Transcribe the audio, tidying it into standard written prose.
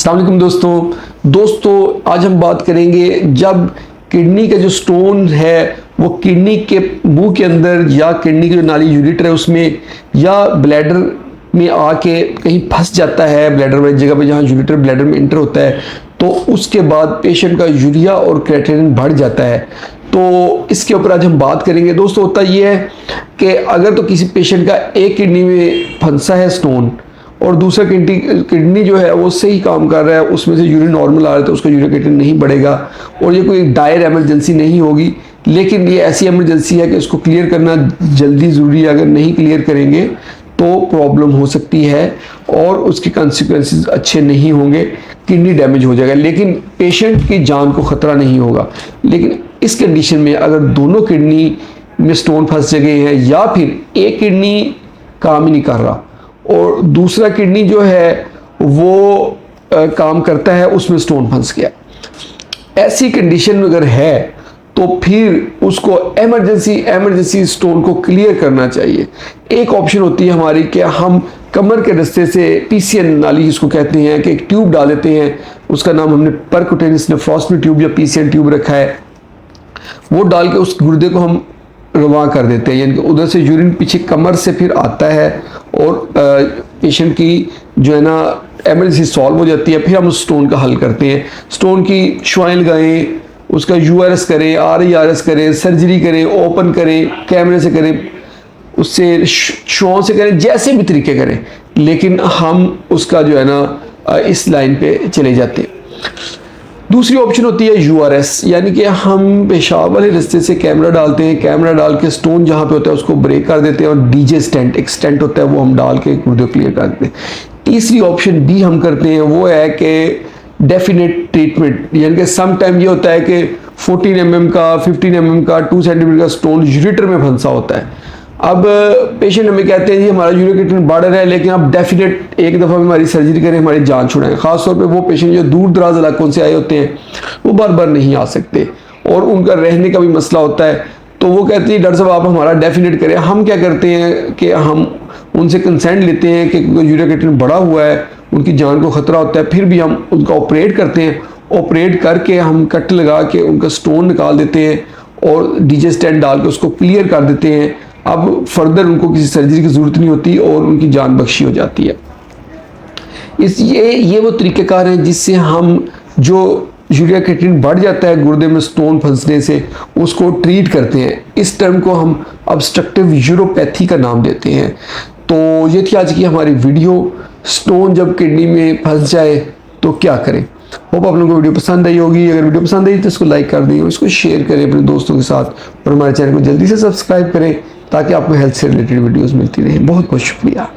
अस्सलाम वालेकुम दोस्तों आज हम बात करेंगे जब किडनी का जो स्टोन है वो किडनी के मुंह के अंदर या किडनी की जो नाली यूरेटर है उसमें या ब्लैडर में आके कहीं फंस जाता है। ब्लैडर वाली जगह पे जहाँ यूरेटर ब्लैडर में इंटर होता है तो उसके बाद पेशेंट का यूरिया और क्रिएटिनिन बढ़ जाता है। तो इसके ऊपर आज हम बात करेंगे। दोस्तों होता ये है कि अगर तो किसी पेशेंट का एक किडनी में फंसा है स्टोन और दूसरा किडनी जो है वो सही काम कर रहा है, उसमें से यूरिन नॉर्मल आ रहा है तो उसका यूरिक क्रिएटिनिन नहीं बढ़ेगा और ये कोई डायर एमरजेंसी नहीं होगी, लेकिन ये ऐसी एमरजेंसी है कि इसको क्लियर करना जल्दी ज़रूरी है। अगर नहीं क्लियर करेंगे तो प्रॉब्लम हो सकती है और उसके कॉन्सिक्वेंसेस अच्छे नहीं होंगे, किडनी डैमेज हो जाएगा, लेकिन पेशेंट की जान को ख़तरा नहीं होगा। लेकिन इस कंडीशन में अगर दोनों किडनी में स्टोन फंस गए हैं या फिर एक किडनी काम ही नहीं कर रहा और दूसरा किडनी जो है वो काम करता है, उसमें स्टोन फंस गया, ऐसी कंडीशन अगर है तो फिर उसको एमरजेंसी स्टोन को क्लियर करना चाहिए। एक ऑप्शन होती है हमारी कि हम कमर के रास्ते से पीसीएन नाली जिसको कहते हैं कि एक ट्यूब डाल देते हैं, उसका नाम हमने परक्यूटेनियस नेफ्रोस्टमी ट्यूब या पीसीएन ट्यूब रखा है। वो डाल के उस गुर्दे को हम रवा कर देते हैं, यानी कि उधर से यूरिन पीछे कमर से फिर आता है और पेशेंट की जो है ना एमरजेंसी सॉल्व हो जाती है। फिर हम उस स्टोन का हल करते हैं, स्टोन की शुआएं लगाएं, उसका यूआरएस करें, आरईआरएस करें, सर्जरी करें, ओपन करें, कैमरे से करें, उससे शुआओं से करें, जैसे भी तरीके करें, लेकिन हम उसका जो है ना इस लाइन पे चले जाते हैं। दूसरी ऑप्शन होती है यूआरएस, यानी कि हम पेशाब वाले रास्ते से कैमरा डालते हैं, कैमरा डाल के स्टोन जहाँ पे होता है उसको ब्रेक कर देते हैं और डीजे स्टेंट एक स्टेंट होता है वो हम डाल के गुर्दे क्लियर कर देते हैं। तीसरी ऑप्शन भी हम करते हैं, वो है कि डेफिनेट ट्रीटमेंट, यानी कि सम टाइम ये होता है कि 14 mm का 15 mm का 2 cm का स्टोन यूरेटर में फंसा होता है। अब पेशेंट हमें कहते हैं जी हमारा यूरिक क्रिएटिनिन बढ़ रहा है, लेकिन आप डेफिनेट एक दफ़ा भी हमारी सर्जरी करें, हमारी जान छुड़ाएं। ख़ासतौर पे वो पेशेंट जो दूर दराज इलाकों से आए होते हैं वो बार बार नहीं आ सकते और उनका रहने का भी मसला होता है, तो वो कहते हैं डॉक्टर साहब आप हमारा डेफिनेट करें। हम क्या करते हैं कि हम उनसे कंसेंट लेते हैं कि यूरिक क्रिएटिनिन बढ़ा हुआ है, उनकी जान को ख़तरा होता है, फिर भी हम उनका ऑपरेट करते हैं। ऑपरेट करके हम कट लगा के उनका स्टोन निकाल देते हैं और डीजे स्टेंट डाल के उसको क्लियर कर देते हैं। अब फर्दर उनको किसी सर्जरी की ज़रूरत नहीं होती और उनकी जान बख्शी हो जाती है। ये वो तरीक़ेकार हैं जिससे हम जो यूरिक क्रिएटिनिन बढ़ जाता है गुर्दे में स्टोन फंसने से, उसको ट्रीट करते हैं। इस टर्म को हम ऑब्स्ट्रक्टिव यूरोपैथी का नाम देते हैं। तो ये थी आज की हमारी वीडियो, स्टोन जब किडनी में फंस जाए तो क्या करें। होप आप लोगों को वीडियो पसंद आई होगी। अगर वीडियो पसंद आई तो इसको लाइक कर दें, इसको शेयर करें अपने दोस्तों के साथ और हमारे चैनल को जल्दी से सब्सक्राइब करें ताकि आपको हेल्थ से रिलेटेड वीडियोस मिलती रहें। बहुत बहुत शुक्रिया।